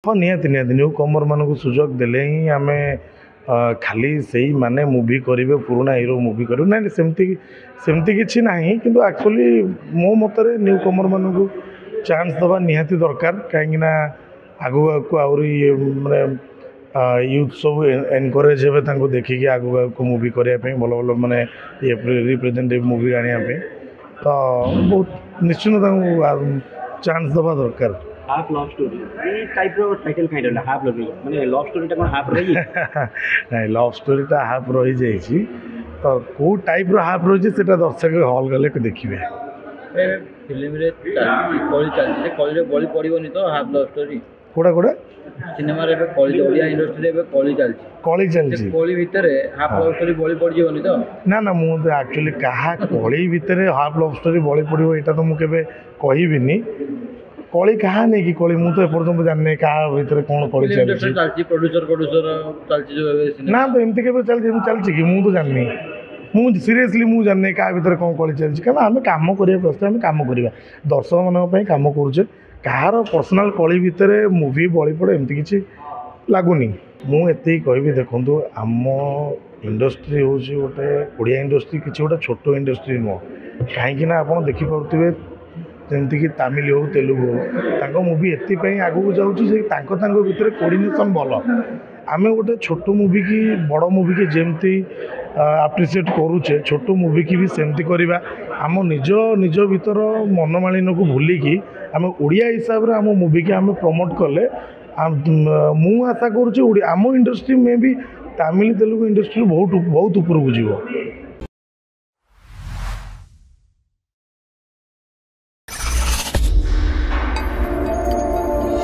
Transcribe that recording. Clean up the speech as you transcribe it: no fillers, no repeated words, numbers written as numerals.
हाँ निहाती निहाती न्यू कमर मानक सुजोग देले ही आम खाली से ही माने मुवी करेंगे पुराना हिरो मुवी कर ना सेमती सेमती किसी ना कि एक्चुअली मो मतरे न्यू कमर मानक चांस दबा निहाती दरकार कहीं आगू आगू आहरी माने यूथ सब एनकरेज हे देखिए आगू आगू मुवी करने भल भल माने ये रिप्रेजेंटेटिव मुवी आने तो बहुत निश्चित चांस दबा दरकार हाफ लव स्टोरी ये टाइप रो टाइटल काइंड होला हाफ लव माने लव स्टोरी टा कोन हाफ रही नहीं लव स्टोरीटा हाफ रही जाइए तो कौ टाइप हाफ रही है दर्शक हल गले देखिए फिल्म रे कली चलती कली बड़ी पड़ोनी तो हाफ लव स्टोरी कोड़ा कोड़ा सिनेमा रे कली ओडिया इंडस्ट्री रे कली चलती कली भितर हाफ लव स्टोरी बड़ी पड़ जीवनी तो ना ना मुझे एक्चुअली क्या कली भितर हाफ लव स्टोरी बड़ी पड़ो यहाँ तो मुझे कहबी कली क्या नहीं कि कली मुझे एपर्तंत जानी क्या भितर कौन कली चलती प्रोड्यूसर चलती ना तो एमती के चलती कि मुझे तो जानी मुझे सीरियसली मुझे जानी क्या भितर कौन कली चलती क्या आम कम करते आम कम करवा दर्शक मान कम करुचे कहार पर्सनाल कली भितर मुवी बड़ी पड़े एमती किसी लगुनि मुझे कहबी देखो आम इंडस्ट्री हूँ गोटे ओडिया इंडस्ट्री किसी गोटे छोट इंडस्ट्री नुह कहीं आप देखिपे जमीक तमिल हो तेलुगु हो मुवी एपाई आगू जाऊँगी भितर कोऑर्डिनेशन भल आम गोटे छोट मुवी की बड़ मुवी की जमती आप्रिसीएट करुचे छोट मुवी की भी सेमती करवा आम निज निज भीतर मनमालिन को भूलिकी आम ओडिया हिसाब से आम मुवी की आम प्रमोट कले मु आशा करुँच आम इंडस्ट्री में भी तमिल तेलुगु इंडस्ट्री बहुत बहुत ऊपर को जीव।